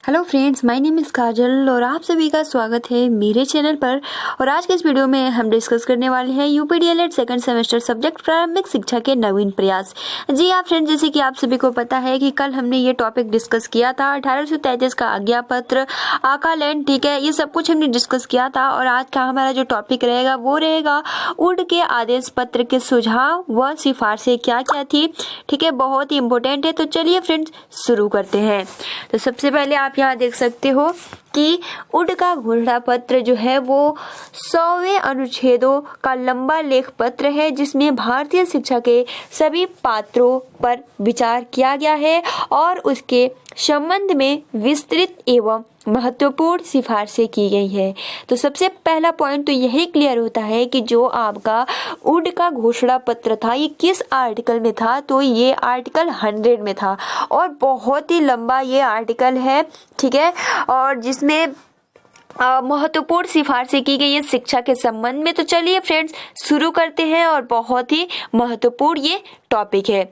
Hello friends, my name is Kajal और आप सभी का स्वागत है मेरे चैनल पर। और आज के इस वीडियो में हम डिस्कस करने वाले हैं यूपीडीएलएड सेकंड सेमेस्टर सब्जेक्ट प्रारंभिक शिक्षा के नवीन प्रयास। जी हाँ फ्रेंड्स, जैसे कि आप सभी को पता है कि कल हमने ये टॉपिक डिस्कस किया था 1833 का आज्ञा पत्र, आकालैंड, ठीक है, ये सब कुछ हमने डिस्कस किया था। और आज का हमारा जो टॉपिक रहेगा वो रहेगा उड के आदेश पत्र के सुझाव व सिफारिशें क्या क्या थी, ठीक है, बहुत ही इंपॉर्टेंट है। तो चलिए फ्रेंड्स शुरू करते हैं। तो सबसे पहले आप यहाँ देख सकते हो कि उड का घोषणा पत्र जो है वो 100वें अनुच्छेदों का लंबा लेख पत्र है, जिसमें भारतीय शिक्षा के सभी पात्रों पर विचार किया गया है और उसके संबंध में विस्तृत एवं महत्वपूर्ण सिफारिशें की गई है। तो सबसे पहला पॉइंट तो यही क्लियर होता है कि जो आपका उड का घोषणा पत्र था ये किस आर्टिकल में था, तो ये आर्टिकल 100 में था और बहुत ही लंबा ये आर्टिकल है, ठीक है, और जिसमें महत्वपूर्ण सिफारिशें की गई है शिक्षा के संबंध में। तो चलिए फ्रेंड्स शुरू करते हैं और बहुत ही महत्वपूर्ण ये टॉपिक है।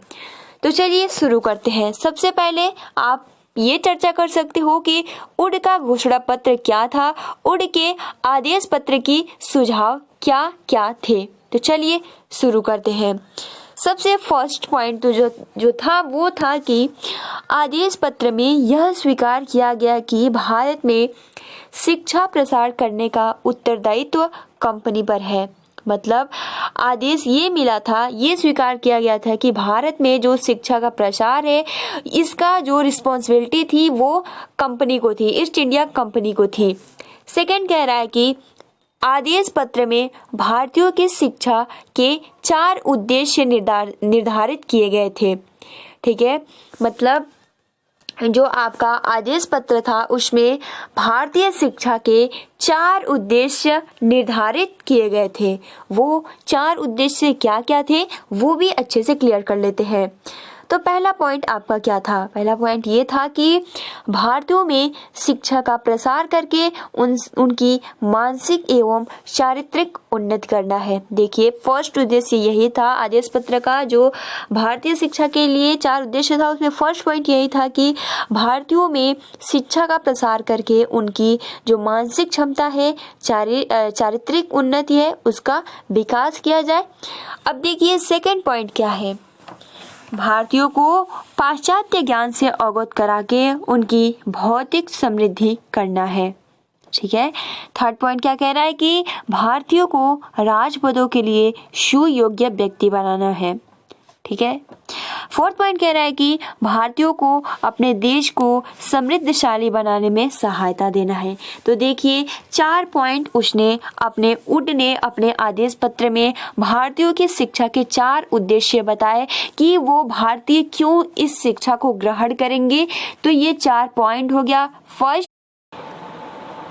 तो चलिए शुरू करते हैं। सबसे पहले आप ये चर्चा कर सकते हो कि उड का घोषणा पत्र क्या था, उड के आदेश पत्र की सुझाव क्या क्या थे। तो चलिए शुरू करते हैं। सबसे फर्स्ट पॉइंट तो जो था वो था कि आदेश पत्र में यह स्वीकार किया गया कि भारत में शिक्षा प्रसार करने का उत्तरदायित्व कंपनी पर है। मतलब आदेश ये मिला था, ये स्वीकार किया गया था कि भारत में जो शिक्षा का प्रसार है इसका जो रिस्पॉन्सिबिलिटी थी वो कंपनी को थी, ईस्ट इंडिया कंपनी को थी। सेकंड कह रहा है कि आदेश पत्र में भारतीयों की शिक्षा के 4 उद्देश्य निर्धारित किए गए थे, ठीक है। मतलब जो आपका आदेश पत्र था उसमें भारतीय शिक्षा के 4 उद्देश्य निर्धारित किए गए थे। वो 4 उद्देश्य क्या क्या थे वो भी अच्छे से क्लियर कर लेते हैं। तो पहला पॉइंट आपका क्या था? पहला पॉइंट ये था कि भारतीयों में शिक्षा का प्रसार करके उनकी मानसिक एवं चारित्रिक उन्नति करना है। देखिए फर्स्ट उद्देश्य यही था आदेश पत्र का, जो भारतीय शिक्षा के लिए 4 उद्देश्य था उसमें फर्स्ट पॉइंट यही था कि भारतीयों में शिक्षा का प्रसार करके उनकी जो मानसिक क्षमता है, चारित्रिक उन्नति है, उसका विकास किया जाए। अब देखिए सेकेंड पॉइंट क्या है, भारतीयों को पाश्चात्य ज्ञान से अवगत करा के उनकी भौतिक समृद्धि करना है, ठीक है। थर्ड पॉइंट क्या कह रहा है कि भारतीयों को राजपदों के लिए सुयोग्य व्यक्ति बनाना है, ठीक है। फोर्थ पॉइंट कह रहा है कि भारतीयों को अपने देश को समृद्धशाली बनाने में सहायता देना है। तो देखिए 4 पॉइंट उड ने अपने आदेश पत्र में भारतीयों की शिक्षा के 4 उद्देश्य बताए कि वो भारतीय क्यों इस शिक्षा को ग्रहण करेंगे। तो ये 4 पॉइंट हो गया फर्स्ट,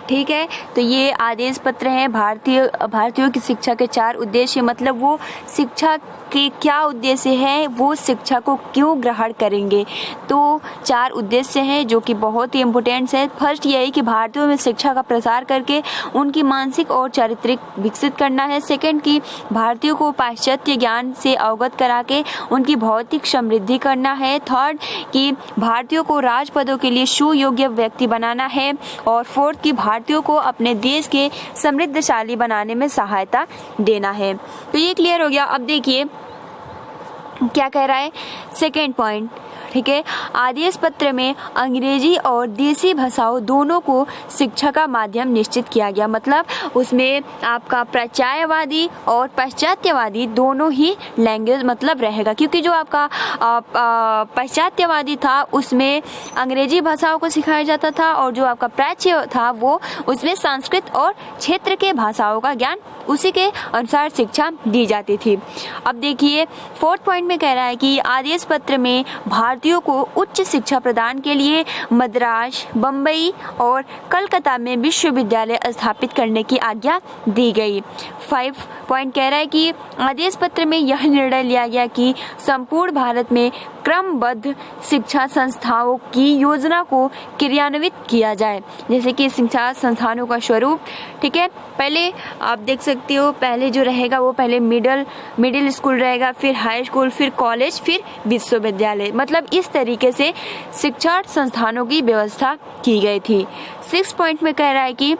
ठीक है। तो ये आदेश पत्र है भारतीयों की शिक्षा के 4 उद्देश्य, मतलब वो शिक्षा के क्या उद्देश्य है, वो शिक्षा को क्यों ग्रहण करेंगे। तो 4 उद्देश्य हैं जो कि बहुत ही इम्पोर्टेंट है। फर्स्ट ये है कि भारतीयों में शिक्षा का प्रसार करके उनकी मानसिक और चारित्रिक विकसित करना है। सेकंड कि भारतीयों को पाश्चात्य ज्ञान से अवगत करा के उनकी भौतिक समृद्धि करना है। थर्ड कि भारतीयों को राजपदों के लिए सुयोग्य व्यक्ति बनाना है। और फोर्थ कि भारतीयों को अपने देश के समृद्धशाली बनाने में सहायता देना है। तो ये क्लियर हो गया। अब देखिए क्या कह रहा है सेकेंड पॉइंट, ठीक है। आदेश पत्र में अंग्रेजी और देसी भाषाओं दोनों को शिक्षा का माध्यम निश्चित किया गया। मतलब उसमें आपका प्राच्यवादी और पाश्चात्यवादी दोनों ही लैंग्वेज मतलब रहेगा, क्योंकि जो आपका पाश्चात्यवादी था उसमें अंग्रेजी भाषाओं को सिखाया जाता था और जो आपका प्राच्य था वो उसमें संस्कृत और क्षेत्र के भाषाओं का ज्ञान उसी के अनुसार शिक्षा दी जाती थी। अब देखिए फोर्थ पॉइंट में कह रहा है कि आदेश पत्र में भारतीयों को उच्च शिक्षा प्रदान के लिए मद्रास, बम्बई और कलकत्ता में विश्वविद्यालय स्थापित करने की आज्ञा दी गई। 5 पॉइंट कह रहा है कि आदेश पत्र में यह निर्णय लिया गया कि संपूर्ण भारत में क्रमबद्ध शिक्षा संस्थाओं की योजना को क्रियान्वित किया जाए। जैसे कि शिक्षा संस्थानों का स्वरूप, ठीक है, पहले आप देख सकते हो, पहले जो रहेगा वो पहले मिडिल स्कूल रहेगा, फिर हाई स्कूल, फिर कॉलेज, फिर विश्वविद्यालय। मतलब इस तरीके से शिक्षा संस्थानों की व्यवस्था की गई थी। 6 पॉइंट में कह रहा है कि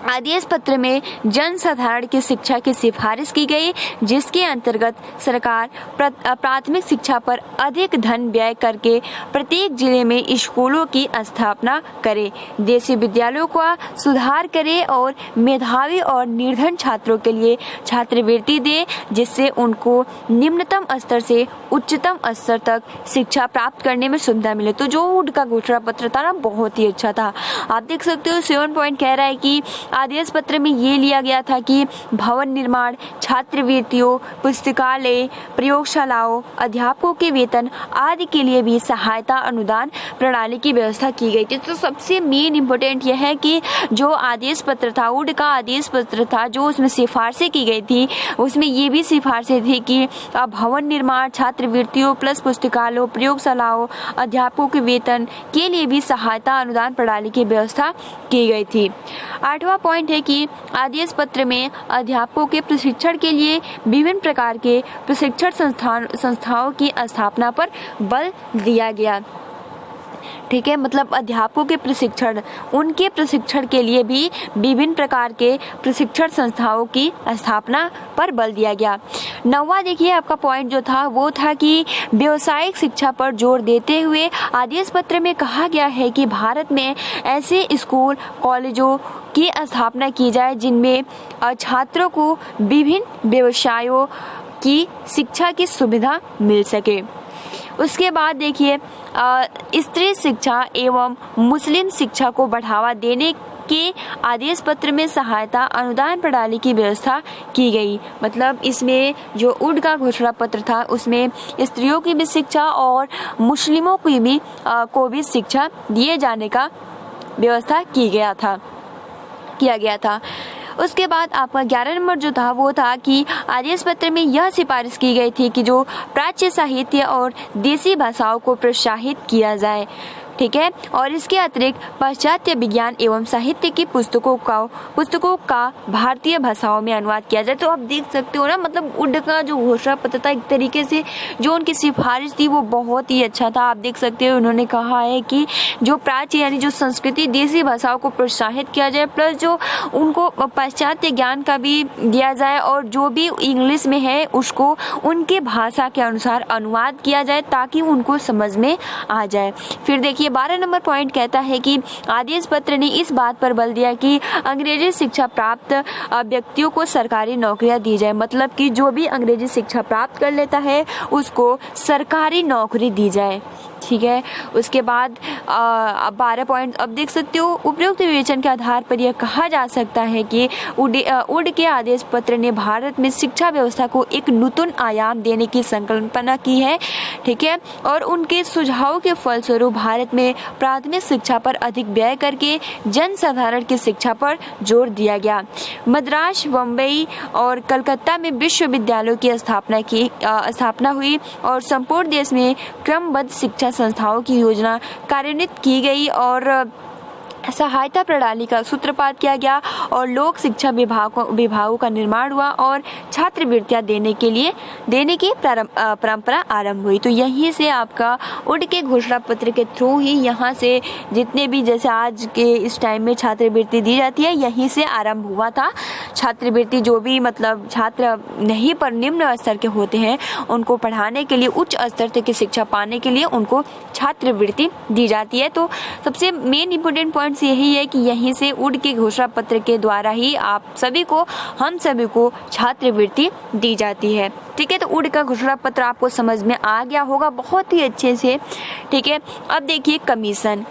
आदेश पत्र में जन साधारण की शिक्षा की सिफारिश की गई, जिसके अंतर्गत सरकार प्राथमिक शिक्षा पर अधिक धन व्यय करके प्रत्येक जिले में स्कूलों की स्थापना करे, देशी विद्यालयों का सुधार करे और मेधावी और निर्धन छात्रों के लिए छात्रवृत्ति दे, जिससे उनको निम्नतम स्तर से उच्चतम स्तर तक शिक्षा प्राप्त करने में सुविधा मिले। तो जो उनका घोषणा पत्र था ना, बहुत ही अच्छा था। आप देख सकते हो 7 पॉइंट कह रहा है कि आदेश पत्र में ये लिया गया था कि भवन निर्माण, छात्रवृत्तियों, पुस्तकालय, प्रयोगशालाओं, अध्यापकों के वेतन आदि के लिए भी सहायता अनुदान प्रणाली की व्यवस्था की गई थी। तो सबसे मेन इम्पोर्टेंट यह है कि जो आदेश पत्र था, वुड का आदेश पत्र था, जो उसमें सिफारिशें की गई थी, उसमें ये भी सिफारिशें थी कि भवन निर्माण, छात्रवृत्तियों प्लस पुस्तकालयों, प्रयोगशालाओं, अध्यापकों के वेतन के लिए भी सहायता अनुदान प्रणाली की व्यवस्था की गई थी। 8वां पॉइंट है कि आदेश पत्र में अध्यापकों के प्रशिक्षण के लिए विभिन्न प्रकार के प्रशिक्षण संस्थाओं की स्थापना पर बल दिया गया। ठीक है, मतलब अध्यापकों के प्रशिक्षण, उनके प्रशिक्षण के लिए भी विभिन्न प्रकार के प्रशिक्षण संस्थाओं की स्थापना पर बल दिया गया। 9वां देखिए आपका पॉइंट जो था वो था कि व्यावसायिक शिक्षा पर जोर देते हुए आदेश पत्र में कहा गया है कि भारत में ऐसे स्कूल कॉलेजों की स्थापना की जाए जिनमें छात्रों को विभिन्न व्यवसायों की शिक्षा की सुविधा मिल सके। उसके बाद देखिए स्त्री शिक्षा एवं मुस्लिम शिक्षा को बढ़ावा देने के आदेश पत्र में सहायता अनुदान प्रणाली की व्यवस्था की गई। मतलब इसमें जो उड का घोषणा पत्र था उसमें स्त्रियों की भी शिक्षा और मुस्लिमों की भी को भी शिक्षा दिए जाने का व्यवस्था किया गया था। उसके बाद आपका 11 नंबर जो था वो था कि आदेश पत्र में यह सिफारिश की गई थी कि जो प्राच्य साहित्य और देसी भाषाओं को प्रोत्साहित किया जाए। ठीक है, और इसके अतिरिक्त पाश्चात्य विज्ञान एवं साहित्य की पुस्तकों का भारतीय भाषाओं में अनुवाद किया जाए। तो आप देख सकते हो ना, मतलब उड का जो घोषणा पत्र था, एक तरीके से जो उनकी सिफारिश थी वो बहुत ही अच्छा था। आप देख सकते हो उन्होंने कहा है कि जो प्राच्य यानी जो संस्कृति देसी भाषाओं को प्रोत्साहित किया जाए, प्लस जो उनको पाश्चात्य ज्ञान का भी दिया जाए और जो भी इंग्लिश में है उसको उनके भाषा के अनुसार अनुवाद किया जाए ताकि उनको समझ में आ जाए। फिर देखिए 12 नंबर पॉइंट कहता है कि आदेश पत्र ने इस बात पर बल दिया कि अंग्रेजी शिक्षा प्राप्त व्यक्तियों को सरकारी नौकरियां दी जाए। मतलब कि जो भी अंग्रेजी शिक्षा प्राप्त कर लेता है उसको सरकारी नौकरी दी जाए। ठीक है, उसके बाद 12 पॉइंट अब देख सकते हो, उपयुक्त विवेचन के आधार पर यह कहा जा सकता है कि उड के आदेश पत्र ने भारत में शिक्षा व्यवस्था को एक नूतन आयाम देने की संकल्पना की है। ठीक है, और उनके सुझावों के फलस्वरूप भारत में प्राथमिक शिक्षा पर अधिक व्यय करके जन साधारण की शिक्षा पर जोर दिया गया। मद्रास, बम्बई और कलकत्ता में विश्वविद्यालयों की स्थापना हुई और संपूर्ण देश में क्रमबद्ध शिक्षा संस्थाओं की योजना कार्यान्वित की गई और सहायता प्रणाली का सूत्रपात किया गया और लोक शिक्षा विभागों का निर्माण हुआ और छात्रवृत्तियां देने की परंपरा आरंभ हुई। तो यहीं से आपका उड के घोषणा पत्र के थ्रू ही यहाँ से जितने भी जैसे आज के इस टाइम में छात्रवृत्ति दी जाती है, यहीं से आरंभ हुआ था। छात्रवृत्ति जो भी मतलब छात्र नहीं पर निम्न स्तर के होते हैं उनको पढ़ाने के लिए, उच्च स्तर तक की शिक्षा पाने के लिए उनको छात्रवृत्ति दी जाती है। तो सबसे मेन इंपॉर्टेंट पॉइंट यही है कि यहीं से उड के घोषणा पत्र के द्वारा ही हम सभी को छात्रवृत्ति दी जाती है। ठीक है, तो उड का घोषणा पत्र आपको समझ में आ गया होगा बहुत ही अच्छे से। ठीक है, अब देखिए कमीशन,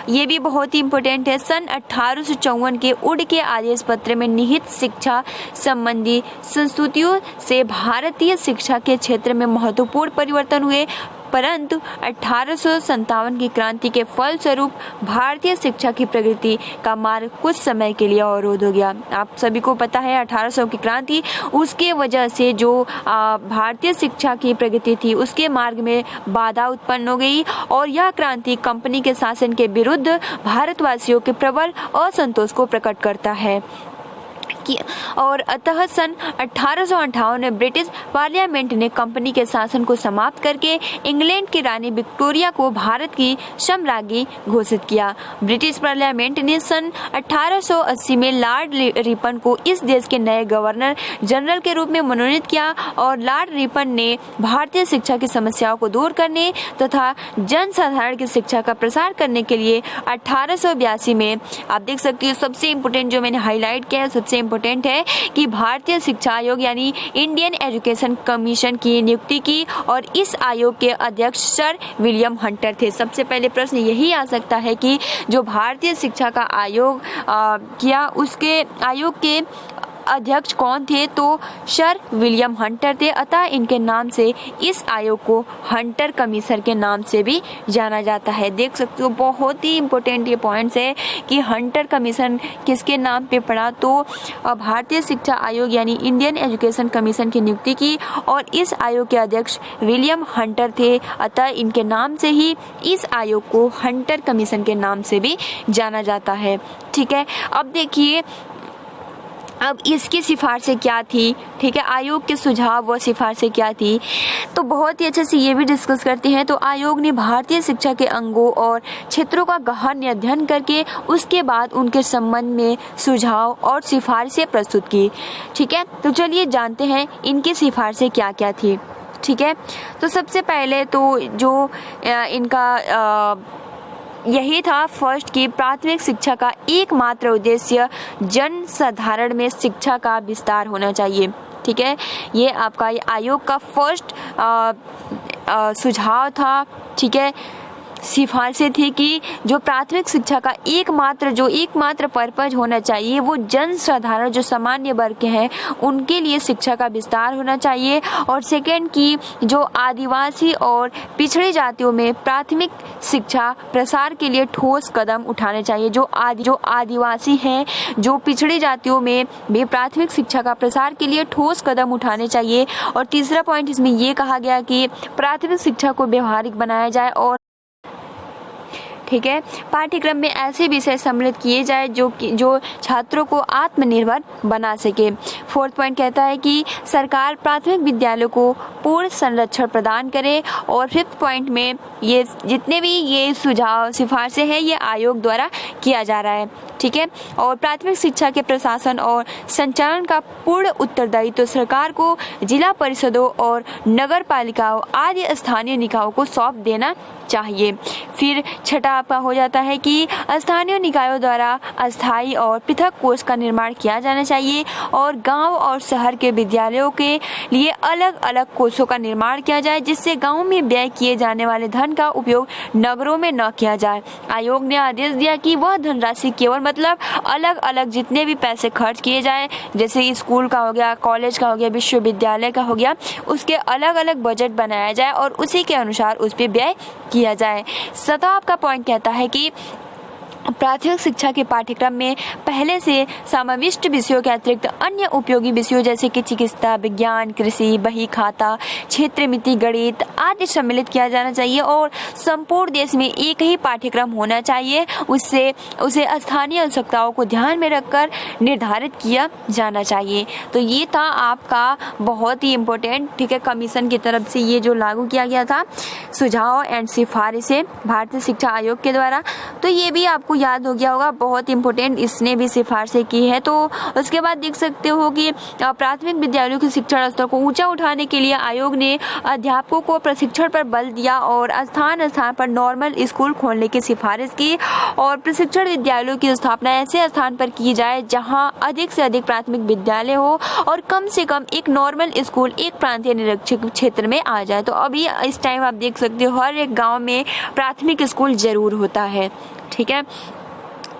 ये भी बहुत ही इम्पोर्टेंट है। सन 1854 के उड के आदेश पत्र में निहित शिक्षा संबंधी संस्तुतियों से भारतीय शिक्षा के क्षेत्र में महत्वपूर्ण परिवर्तन हुए, परंतु 1857 की क्रांति के फलस्वरूप भारतीय शिक्षा की प्रगति का मार्ग कुछ समय के लिए अवरोध हो गया। आप सभी को पता है 1800 की क्रांति, उसके वजह से जो भारतीय शिक्षा की प्रगति थी उसके मार्ग में बाधा उत्पन्न हो गई और यह क्रांति कंपनी के शासन के विरुद्ध भारतवासियों के प्रबल असंतोष को प्रकट करता है। और अतः सन 1858 में ब्रिटिश पार्लियामेंट ने कंपनी के शासन को समाप्त करके इंग्लैंड की रानी विक्टोरिया को भारत की सम्राज्ञी घोषित किया। ब्रिटिश पार्लियामेंट ने सन 1880 में लॉर्ड रिपन को इस देश के नए गवर्नर जनरल के रूप में मनोनीत किया और लॉर्ड रिपन ने भारतीय शिक्षा की समस्याओं को दूर करने तथा जनसाधारण की शिक्षा का प्रसार करने के लिए 1882 में, आप देख सकते हो सबसे इम्पोर्टेंट जो मैंने हाईलाइट किया है, सबसे इम्पोर्टेंट है कि भारतीय शिक्षा आयोग यानी इंडियन एजुकेशन कमीशन की नियुक्ति की और इस आयोग के अध्यक्ष सर विलियम हंटर थे। सबसे पहले प्रश्न यही आ सकता है कि जो भारतीय शिक्षा का आयोग किया उसके आयोग के अध्यक्ष कौन थे, तो सर विलियम हंटर थे। अतः इनके नाम से इस आयोग को हंटर कमीशन के नाम से भी जाना जाता है। देख सकते हो बहुत ही इम्पोर्टेंट ये पॉइंट्स है कि हंटर कमीशन किसके नाम पे पड़ा, तो भारतीय शिक्षा आयोग यानी इंडियन एजुकेशन कमीशन की नियुक्ति की और इस आयोग के अध्यक्ष विलियम हंटर थे। अतः इनके नाम से ही इस आयोग को हंटर कमीशन के नाम से भी जाना जाता है। ठीक है, अब देखिए अब इसकी सिफारिशें क्या थी, ठीक है, आयोग के सुझाव व सिफारिशें क्या थी, तो बहुत ही अच्छे से ये भी डिस्कस करते हैं। तो आयोग ने भारतीय शिक्षा के अंगों और क्षेत्रों का गहन अध्ययन करके उसके बाद उनके संबंध में सुझाव और सिफारिशें प्रस्तुत की। ठीक है, तो चलिए जानते हैं इनकी सिफारिशें क्या क्या थी। ठीक है, तो सबसे पहले तो जो इनका यही था फर्स्ट कि प्राथमिक शिक्षा का एकमात्र उद्देश्य जन साधारण में शिक्षा का विस्तार होना चाहिए। ठीक है, ये आपका आयोग का फर्स्ट सुझाव था। ठीक है, सिफारिशें थी कि जो प्राथमिक शिक्षा का एकमात्र पर्पज होना चाहिए वो जन साधारण जो सामान्य वर्ग के हैं उनके लिए शिक्षा का विस्तार होना चाहिए। और सेकेंड कि जो आदिवासी और पिछड़ी जातियों में प्राथमिक शिक्षा प्रसार के लिए ठोस कदम उठाने चाहिए। जो आदिवासी हैं, जो पिछड़ी जातियों में भी प्राथमिक शिक्षा का प्रसार के लिए ठोस कदम उठाने चाहिए। और तीसरा पॉइंट इसमें ये कहा गया कि प्राथमिक शिक्षा को व्यवहारिक बनाया जाए और ठीक है, पाठ्यक्रम में ऐसे विषय सम्मिलित किए जाए जो छात्रों को आत्मनिर्भर बना सके। फोर्थ पॉइंट कहता है कि सरकार प्राथमिक विद्यालयों को पूर्ण संरक्षण प्रदान करे। और फिफ्थ पॉइंट में ये जितने भी ये सुझाव सिफारिशें हैं ये आयोग द्वारा किया जा रहा है। ठीक है, और प्राथमिक शिक्षा के प्रशासन और संचालन का पूर्ण उत्तरदायित्व तो सरकार को जिला परिषदों और नगर पालिकाओं आदि स्थानीय निकायों को सौंप देना चाहिए। फिर छठा आपका हो जाता है कि स्थानीय निकायों द्वारा अस्थायी और पृथक कोष का निर्माण किया जाना चाहिए और गांव और शहर के विद्यालयों के लिए अलग अलग कोषों का निर्माण किया जाए जिससे गांव में व्यय किए जाने वाले धन का उपयोग नगरों में न किया जाए। आयोग ने आदेश दिया कि वह धनराशि केवल मतलब अलग अलग जितने भी पैसे खर्च किए जाए, जैसे स्कूल का हो गया, कॉलेज का हो गया, विश्वविद्यालय का हो गया, उसके अलग अलग बजट बनाया जाए और उसी के अनुसार उस पर व्यय किया जाए। सतह आपका पॉइंट कहता है कि प्राथमिक शिक्षा के पाठ्यक्रम में पहले से समाविष्ट विषयों के अतिरिक्त अन्य उपयोगी विषयों जैसे कि चिकित्सा, विज्ञान, कृषि, बही खाता, क्षेत्र मिति, गणित आदि सम्मिलित किया जाना चाहिए और संपूर्ण देश में एक ही पाठ्यक्रम होना चाहिए। उसे स्थानीय आवश्यकताओं को ध्यान में रखकर निर्धारित किया जाना चाहिए। तो ये था आपका बहुत ही इम्पोर्टेंट, ठीक है, कमीशन की तरफ से ये जो लागू किया गया था सुझाव एंड सिफारिशें भारतीय शिक्षा आयोग के द्वारा। तो ये भी आपको याद हो गया होगा, बहुत इंपॉर्टेंट, इसने भी सिफारिशें की है। तो उसके बाद देख सकते हो कि प्राथमिक विद्यालयों की शिक्षण स्तर को ऊंचा उठाने के लिए आयोग ने अध्यापकों को प्रशिक्षण पर बल दिया और स्थान स्थान पर नॉर्मल स्कूल खोलने की सिफारिश की और प्रशिक्षण विद्यालयों की स्थापना ऐसे स्थान पर की जाए जहां अधिक से अधिक प्राथमिक विद्यालय हो और कम से कम एक नॉर्मल स्कूल एक प्रांतीय निरीक्षक क्षेत्र में आ जाए। तो अभी इस टाइम आप देख सकते हो हर एक गाँव में प्राथमिक स्कूल जरूर होता है। ठीक है,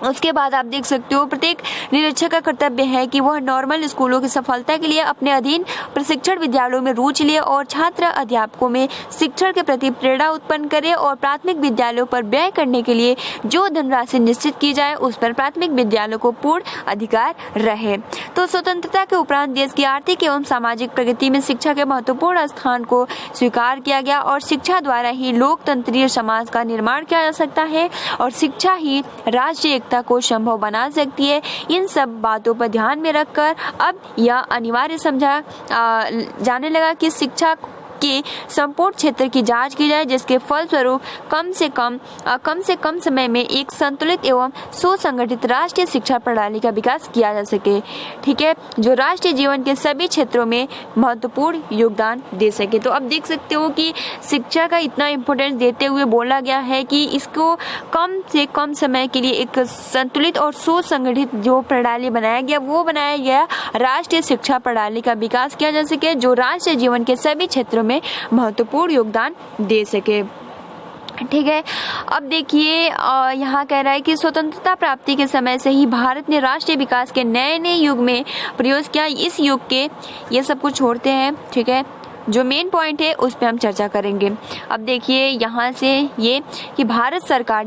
उसके बाद आप देख सकते हो प्रत्येक निरीक्षक का कर्तव्य है कि वह नॉर्मल स्कूलों की सफलता के लिए अपने अधीन प्रशिक्षण विद्यालयों में रुचि ले और छात्र अध्यापकों में शिक्षण के प्रति प्रेरणा उत्पन्न करे और प्राथमिक विद्यालयों पर व्यय करने के लिए जो धनराशि निश्चित की जाए उस पर प्राथमिक विद्यालयों को पूर्ण अधिकार रहे। तो स्वतंत्रता के उपरांत देश की आर्थिक एवं सामाजिक प्रगति में शिक्षा के महत्वपूर्ण स्थान को स्वीकार किया गया और शिक्षा द्वारा ही लोकतंत्रीय समाज का निर्माण किया जा सकता है और शिक्षा ही राष्ट्रीय पारदर्शिता को संभव बना सकती है। इन सब बातों पर ध्यान में रखकर अब यह अनिवार्य समझा जाने लगा कि शिक्षा के संपूर्ण क्षेत्र की जांच की जाए, जिसके फलस्वरूप कम से कम समय में एक संतुलित एवं सुसंगठित राष्ट्रीय शिक्षा प्रणाली का विकास किया जा सके। ठीक है, जो राष्ट्रीय जीवन के सभी क्षेत्रों में महत्वपूर्ण योगदान दे सके। तो अब देख सकते हो कि शिक्षा का इतना इम्पोर्टेंस देते हुए बोला गया है कि इसको कम से कम समय के लिए एक संतुलित और सुसंगठित जो प्रणाली बनाया गया राष्ट्रीय शिक्षा प्रणाली का विकास किया जा सके, जो राष्ट्रीय जीवन के सभी क्षेत्रों में महत्वपूर्ण योगदान दे सके। ठीक है, अब देखिए यहाँ कह रहा है कि स्वतंत्रता प्राप्ति के समय से ही भारत ने राष्ट्रीय विकास के नए युग में प्रयोग किया। इस युग के ये सब कुछ छोड़ते हैं। ठीक है, जो मेन पॉइंट है उस पर हम चर्चा करेंगे। अब देखिए यहाँ से ये कि भारत सरकार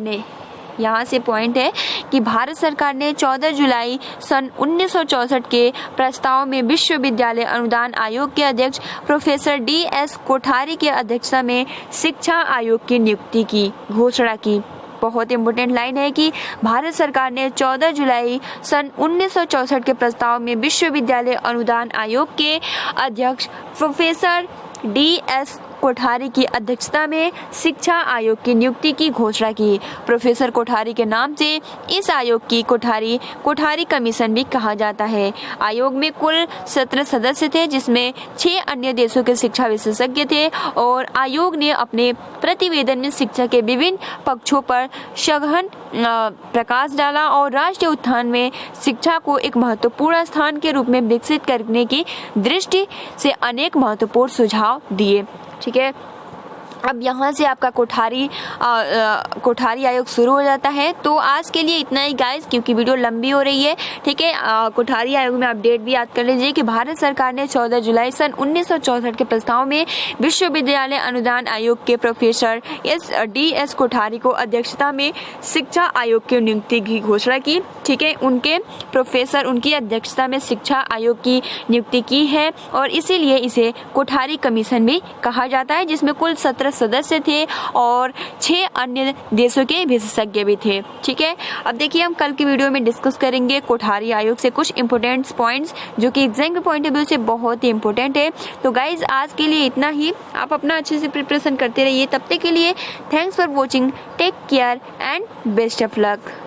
ने 14 जुलाई सन 1964 के प्रस्ताव में विश्वविद्यालय अनुदान आयोग के अध्यक्ष प्रोफेसर DS कोठारी की अध्यक्षता में शिक्षा आयोग की नियुक्ति की घोषणा की। बहुत इंपॉर्टेंट लाइन है कि भारत सरकार ने 14 जुलाई सन 1964 के प्रस्ताव में विश्वविद्यालय अनुदान आयोग के अध्यक्ष प्रोफेसर DS कोठारी की अध्यक्षता में शिक्षा आयोग की नियुक्ति की घोषणा की। प्रोफेसर कोठारी के नाम से इस आयोग की कोठारी कमीशन भी कहा जाता है। आयोग में कुल 17 सदस्य थे, जिसमें 6 अन्य देशों के शिक्षा विशेषज्ञ थे, और आयोग ने अपने प्रतिवेदन में शिक्षा के विभिन्न पक्षों पर सघन प्रकाश डाला और राष्ट्रीय उत्थान में शिक्षा को एक महत्वपूर्ण स्थान के रूप में विकसित करने की दृष्टि से अनेक महत्वपूर्ण सुझाव दिए। ठीक है, अब यहाँ से आपका कोठारी आयोग शुरू हो जाता है। तो आज के लिए इतना ही गाइस, क्योंकि वीडियो लंबी हो रही है। ठीक है, कोठारी आयोग में अपडेट भी याद कर लीजिए कि भारत सरकार ने 14 जुलाई सन 1964 के प्रस्ताव में विश्वविद्यालय अनुदान आयोग के प्रोफेसर DS कोठारी को अध्यक्षता में शिक्षा आयोग की नियुक्ति की घोषणा की। ठीक है, उनकी अध्यक्षता में शिक्षा आयोग की नियुक्ति की है, और इसीलिए इसे कोठारी कमीशन भी कहा जाता है, जिसमें कुल 17 सदस्य थे और 6 अन्य देशों के विशेषज्ञ भी थे। ठीक है, अब देखिए हम कल की वीडियो में डिस्कस करेंगे कोठारी आयोग से कुछ इंपॉर्टेंट पॉइंट्स, जो कि एग्जाम के पॉइंट ऑफ व्यू से बहुत ही इंपॉर्टेंट है। तो गाइज आज के लिए इतना ही। आप अपना अच्छे से प्रिपरेशन करते रहिए। तब तक के लिए thanks for watching, take care and best of luck.